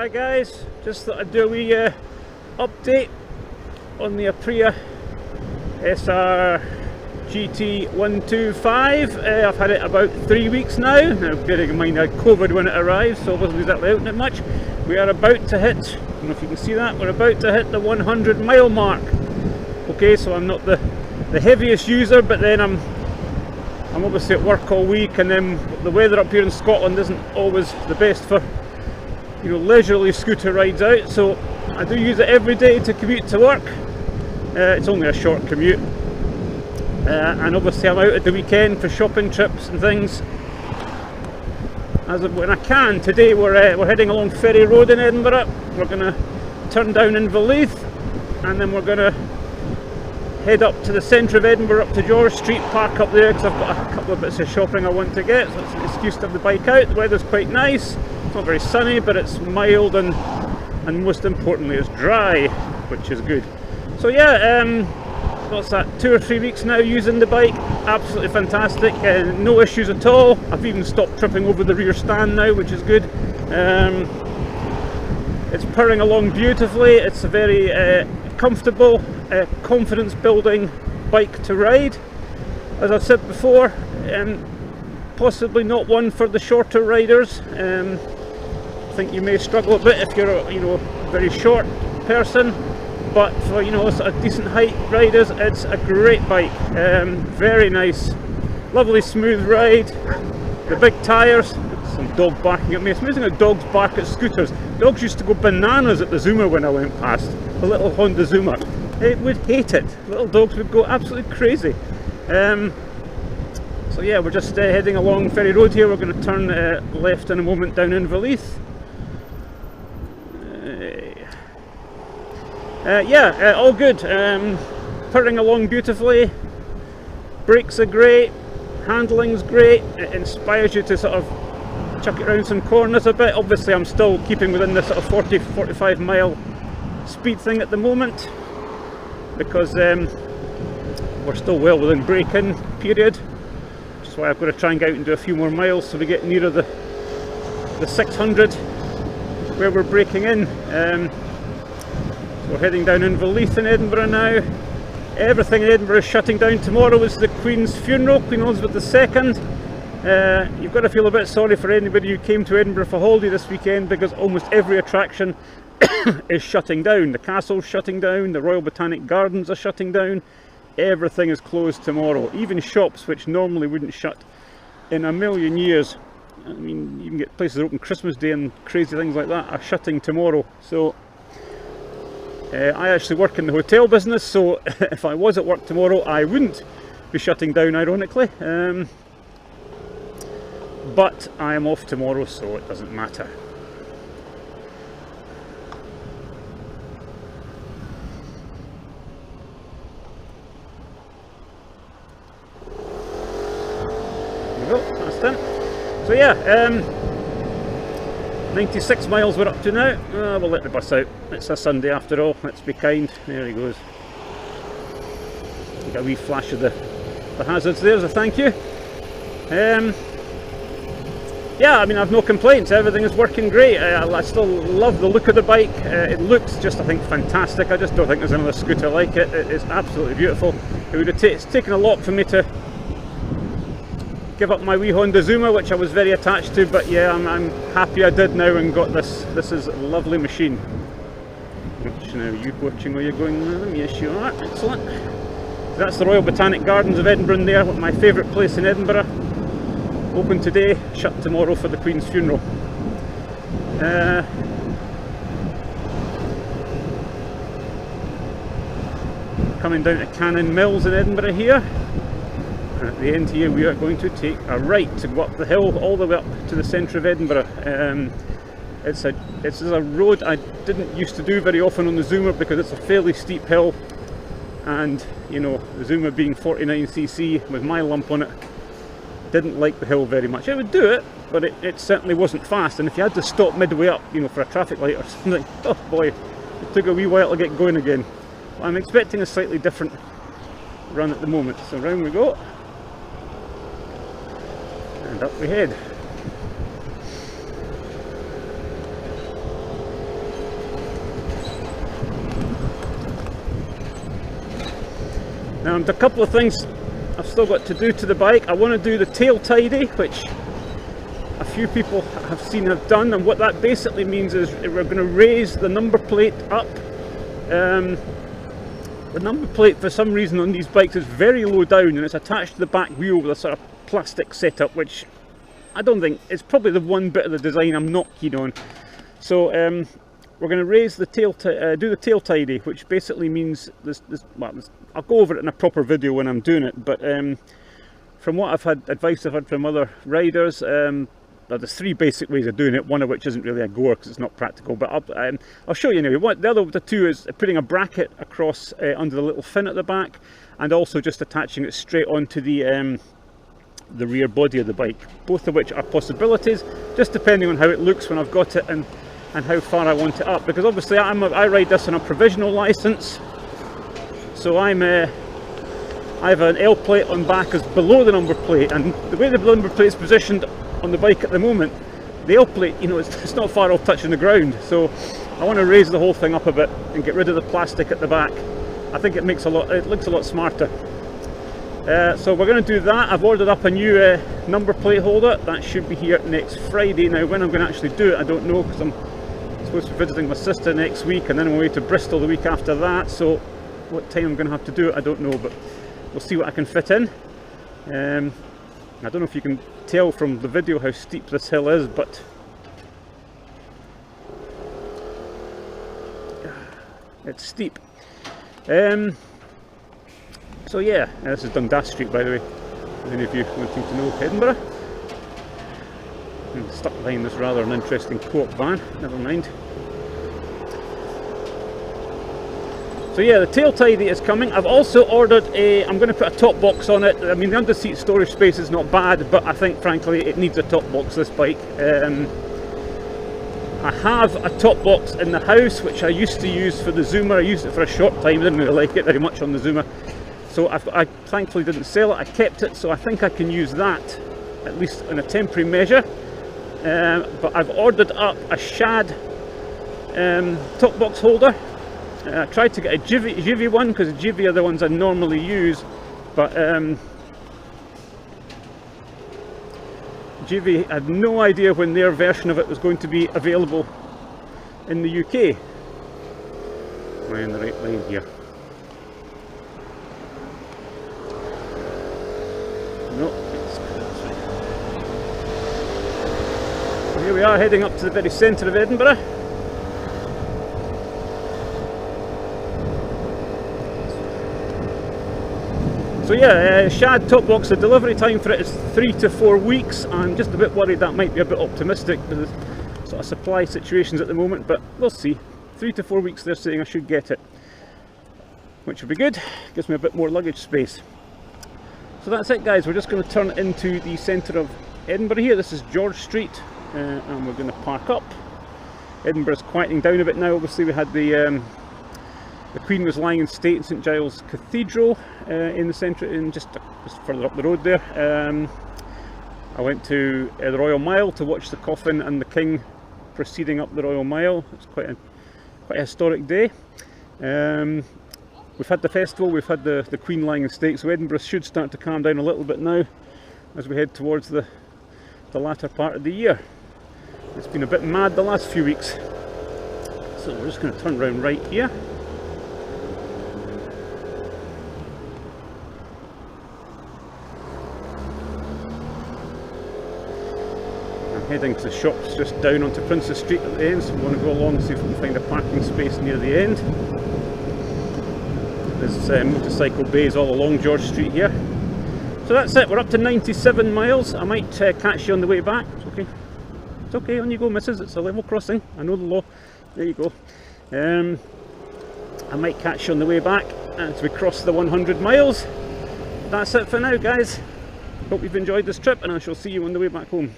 Hi guys, just thought I'd do a wee update on the Aprilia SR GT 125. I've had it about 3 weeks now. Now bearing in mind I had COVID when it arrived, so I wasn't exactly out in it much. We are about to hit, I don't know if you can see that, we're about to hit the 100 mile mark. Okay, so I'm not the heaviest user, but then I'm obviously at work all week, and then the weather up here in Scotland isn't always the best for, you know, leisurely scooter rides out, so I do use it every day to commute to work. It's only a short commute, and obviously I'm out at the weekend for shopping trips and things as of when I can. Today we're heading along Ferry Road in Edinburgh. We're going to turn down in Leith, and then we're going to head up to the centre of Edinburgh, up to George Street, park up there because I've got a couple of bits of shopping I want to get, so it's an excuse to have the bike out. The weather's quite nice. It's not very sunny, but it's mild, and most importantly it's dry, which is good. So yeah, what's that, 2 or 3 weeks now using the bike. Absolutely fantastic, no issues at all. I've even stopped tripping over the rear stand now, which is good. It's purring along beautifully. It's a very comfortable, confidence building bike to ride. As I've said before, possibly not one for the shorter riders. I think you may struggle a bit if you're a very short person, but for sort of decent height riders, it's a great bike. Very nice, lovely smooth ride. The big tyres. Some dog barking at me. It's amazing how dogs bark at scooters. Dogs used to go bananas at the Zoomer when I went past, the little Honda Zoomer. It would hate it. Little dogs would go absolutely crazy. So yeah, we're just heading along Ferry Road here. We're going to turn left in a moment down in Leith. Yeah, all good. Purring along beautifully. Brakes are great. Handling's great. It inspires you to sort of chuck it around some corners a bit. Obviously I'm still keeping within the sort of 40-45 mile speed thing at the moment, because we're still well within break-in period, which is why I've got to try and get out and do a few more miles so we get nearer the 600 where we're breaking in. So we're heading down in Leith in Edinburgh now. Everything in Edinburgh is shutting down. Tomorrow is the Queen's funeral, Queen Elizabeth II. You've got to feel a bit sorry for anybody who came to Edinburgh for holiday this weekend, because almost every attraction is shutting down. The castle's shutting down, the Royal Botanic Gardens are shutting down, everything is closed tomorrow. Even shops which normally wouldn't shut in a million years, I mean, you can get places open Christmas Day and crazy things like that, are shutting tomorrow. So I actually work in the hotel business, so if I was at work tomorrow I wouldn't be shutting down, ironically. But I am off tomorrow, so it doesn't matter. There we go, that's done. So yeah, 96 miles we're up to now. We'll let the bus out. It's a Sunday after all, let's be kind. There he goes. Got a wee flash of the hazards there as a thank you. Yeah, I mean, I've no complaints. Everything is working great. I still love the look of the bike. It looks just, I think, fantastic. I just don't think there's another scooter like it. It is absolutely beautiful. It's taken a lot for me to give up my wee Honda Zoomer, which I was very attached to, but yeah, I'm happy I did now and got this. This is a lovely machine. Which, now, you watching where you're going with them? Yes, you are. Excellent. That's the Royal Botanic Gardens of Edinburgh there, my favourite place in Edinburgh. Open today, shut tomorrow for the Queen's funeral. Coming down to Cannon Mills in Edinburgh here. And at the end here we are going to take a right to go up the hill all the way up to the centre of Edinburgh. It's a road I didn't used to do very often on the Zoomer, because it's a fairly steep hill, and you know, the Zoomer being 49cc with my lump on it, didn't like the hill very much. It would do it, but it certainly wasn't fast, and if you had to stop midway up, you know, for a traffic light or something, oh boy, it took a wee while to get going again. I'm expecting a slightly different run at the moment, so round we go, and up we head. Now, a couple of things I've still got to do to the bike. I want to do the tail tidy, which a few people have seen have done, and what that basically means is we're going to raise the number plate up. The number plate, for some reason, on these bikes is very low down, and it's attached to the back wheel with a sort of plastic setup, which I don't think, it's probably the one bit of the design I'm not keen on. So we're going to raise the tail, do the tail tidy, which basically means I'll go over it in a proper video when I'm doing it, but from what advice I've had from other riders, there's three basic ways of doing it, one of which isn't really a goer because it's not practical, but I'll show you anyway. The two is putting a bracket across under the little fin at the back, and also just attaching it straight onto the rear body of the bike, both of which are possibilities, just depending on how it looks when I've got it and how far I want it up, because obviously I ride this on a provisional license, so I have an L plate on back as below the number plate, and the way the number plate is positioned on the bike at the moment, the L plate, you know, it's not far off touching the ground, so I want to raise the whole thing up a bit and get rid of the plastic at the back. I think it looks a lot smarter. So we're going to do that. I've ordered up a new number plate holder. That should be here next Friday. Now, when I'm going to actually do it, I don't know, because I'm supposed to be visiting my sister next week, and then I'm away to Bristol the week after that, so what time I'm going to have to do it, I don't know, but we'll see what I can fit in. I don't know if you can tell from the video how steep this hill is, but it's steep. So yeah, this is Dundas Street, by the way, for any of you wanting to know Edinburgh. I'm stuck behind this rather uninteresting co-op van, never mind. So yeah, the tail tidy is coming. I've also ordered I'm going to put a top box on it. I mean, the under seat storage space is not bad, but I think frankly it needs a top box, this bike. I have a top box in the house, which I used to use for the Zoomer. I used it for a short time, didn't really like it very much on the Zoomer. So I thankfully didn't sell it, I kept it, so I think I can use that, at least in a temporary measure. But I've ordered up a Shad top box holder. I tried to get a Jivy one, because Jivy are the ones I normally use, but Jivy had no idea when their version of it was going to be available in the UK. Am I in the right line here? No, it's so here we are, heading up to the very centre of Edinburgh. So yeah, Shad top box, the delivery time for it is 3 to 4 weeks. I'm just a bit worried that might be a bit optimistic with the sort of supply situations at the moment, but we'll see. 3 to 4 weeks they're saying I should get it, which would be good, gives me a bit more luggage space. So that's it guys, we're just going to turn into the centre of Edinburgh here. This is George Street, and we're going to park up. Edinburgh's quieting down a bit now. Obviously we had the Queen was lying in state in St Giles Cathedral in the centre, just further up the road there. I went to the Royal Mile to watch the coffin and the King proceeding up the Royal Mile. It's quite a historic day. We've had the festival, we've had the Queen lying in state, so Edinburgh should start to calm down a little bit now as we head towards the latter part of the year. It's been a bit mad the last few weeks. So we're just going to turn round right here. Heading to the shops just down onto Princess Street at the end, so we want to go along and see if we can find a parking space near the end. There's motorcycle bays all along George Street here. So that's it, we're up to 97 miles. I might catch you on the way back. It's okay. It's okay, on you go missus, it's a level crossing. I know the law. There you go. I might catch you on the way back as we cross the 100 miles. That's it for now guys. Hope you've enjoyed this trip, and I shall see you on the way back home.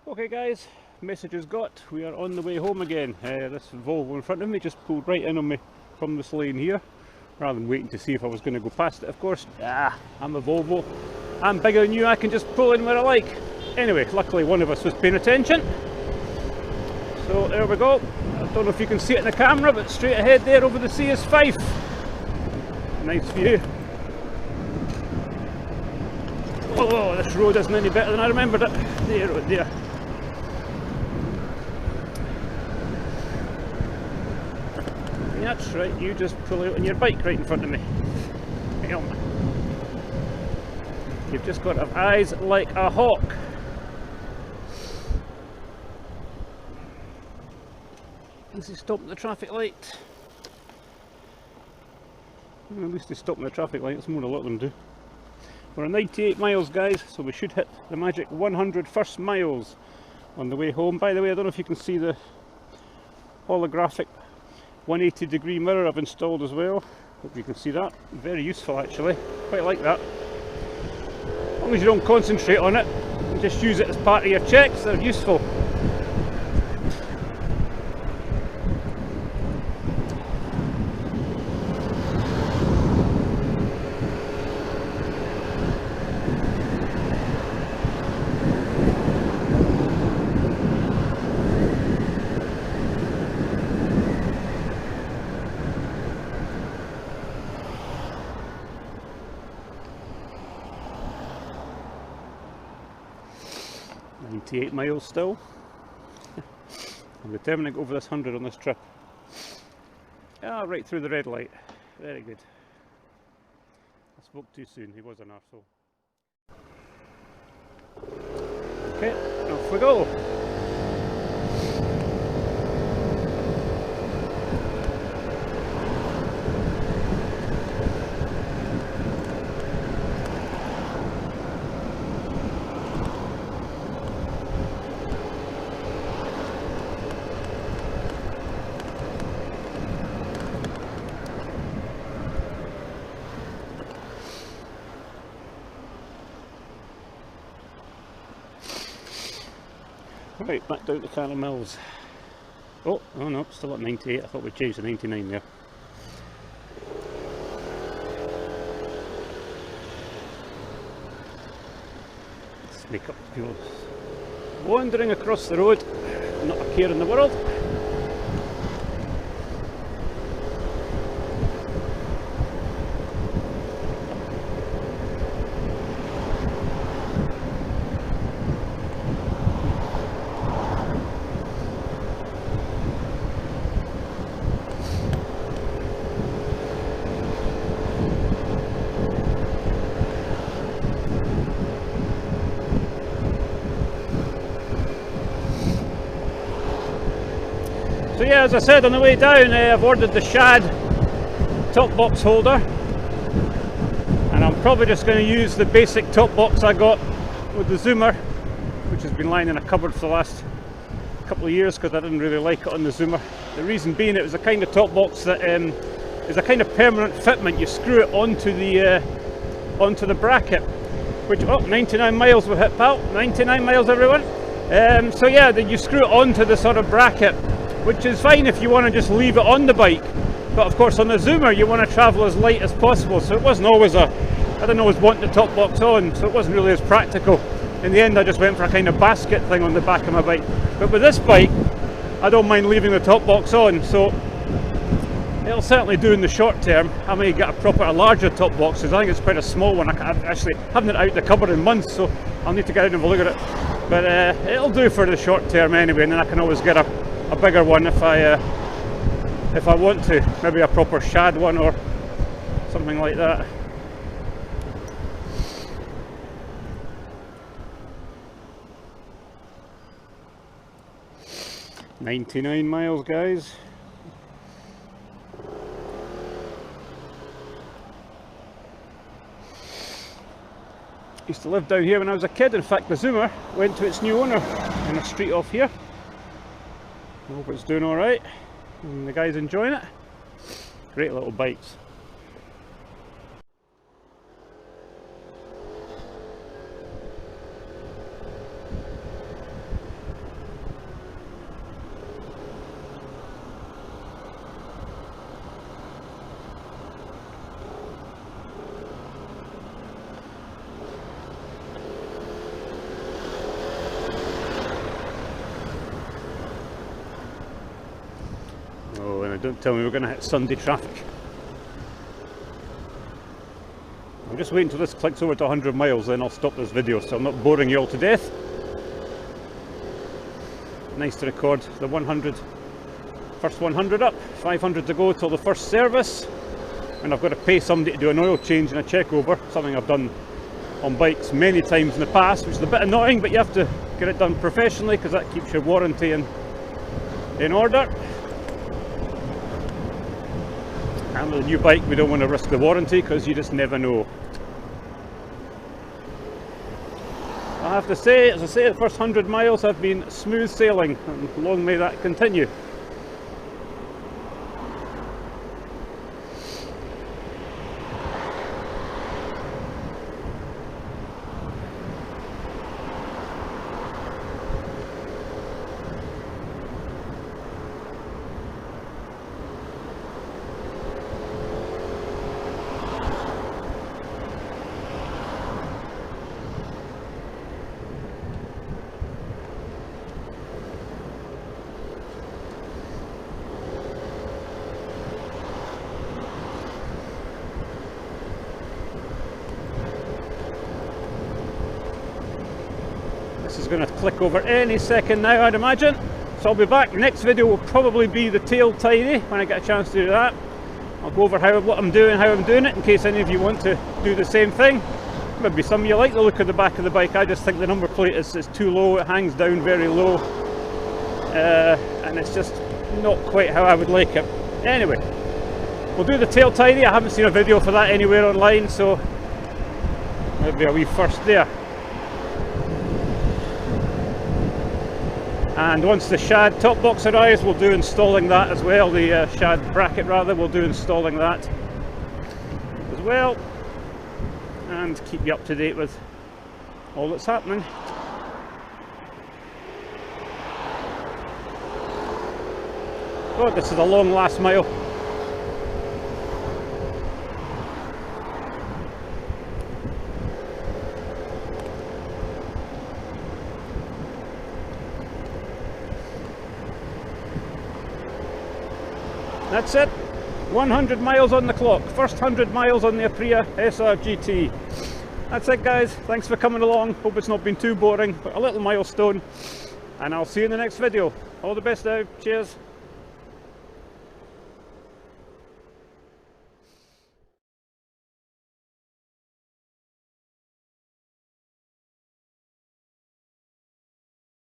Okay guys, message is got, we are on the way home again. This Volvo in front of me just pulled right in on me from this lane here, rather than waiting to see if I was going to go past it, of course. I'm a Volvo, I'm bigger than you, I can just pull in where I like. Anyway, luckily one of us was paying attention. So there we go. I don't know if you can see it in the camera, but straight ahead there over the sea is Fife. Nice view. Oh, this road isn't any better than I remembered it. There, oh dear. That's right, you just pull out on your bike right in front of me. You've just got to have eyes like a hawk. Is he stopping the traffic light? Well, at least he's stopping the traffic light, it's more than a lot of them do. We're at 98 miles, guys, so we should hit the magic 100 first miles on the way home. By the way, I don't know if you can see the holographic 180-degree mirror I've installed as well. Hope you can see that. Very useful actually, quite like that. As long as you don't concentrate on it and just use it as part of your checks, they're useful. .8 miles still. I'm determined to go over this 100 on this trip. Ah, right through the red light. Very good. I spoke too soon, he was an arsehole. Okay, off we go. Right, back down to Carroll Mills. Oh no, still at 98. I thought we'd changed to 99 there. Let's make up people wandering across the road, not a care in the world. So yeah, as I said on the way down, I've ordered the shad top box holder, and I'm probably just going to use the basic top box I got with the Zoomer, which has been lying in a cupboard for the last couple of years because I didn't really like it on the Zoomer. The reason being, it was a kind of top box that is a kind of permanent fitment. You screw it onto the bracket, which, oh, 99 miles we've hit, pal. 99 miles, everyone. So yeah, then you screw it onto the sort of bracket, which is fine if you want to just leave it on the bike, but of course on the Zoomer you want to travel as light as possible, so it wasn't always I didn't always want the top box on, so it wasn't really as practical. In the end I just went for a kind of basket thing on the back of my bike, but with this bike I don't mind leaving the top box on, so it'll certainly do in the short term. I may get a larger top box, because I think it's quite a small one. I actually haven't it out the cupboard in months, so I'll need to get out and have a look at it, but it'll do for the short term anyway, and then I can always get a bigger one if I want to, maybe a proper shad one or something like that. .99 miles, guys. Used to live down here when I was a kid. In fact, the Zoomer went to its new owner in a street off here. I hope it's doing alright, and the guy's enjoying it. Great little bikes. don't tell me we're going to hit Sunday traffic. I'm just waiting until this clicks over to 100 miles, then I'll stop this video so I'm not boring you all to death. Nice to record the 100, first 100 up, 500 to go till the first service. And I've got to pay somebody to do an oil change and a check over, something I've done on bikes many times in the past, which is a bit annoying, but you have to get it done professionally because that keeps your warranty in order. And with a new bike we don't want to risk the warranty because you just never know. I have to say, as I say, the first 100 miles have been smooth sailing, and long may that continue. This is going to click over any second now, I'd imagine. So I'll be back. The next video will probably be the tail tidy when I get a chance to do that. I'll go over what I'm doing, how I'm doing it, in case any of you want to do the same thing. Maybe some of you like the look of the back of the bike. I just think the number plate is too low. It hangs down very low, and it's just not quite how I would like it. Anyway, we'll do the tail tidy. I haven't seen a video for that anywhere online, so maybe a wee first there. And once the shad top box arrives, we'll do installing that as well. The shad bracket rather, we'll do installing that as well, and keep you up to date with all that's happening. God, this is a long last mile. That's it, 100 miles on the clock, first 100 miles on the Aprilia SR GT. That's it guys, thanks for coming along, hope it's not been too boring, but a little milestone, and I'll see you in the next video. All the best now, cheers.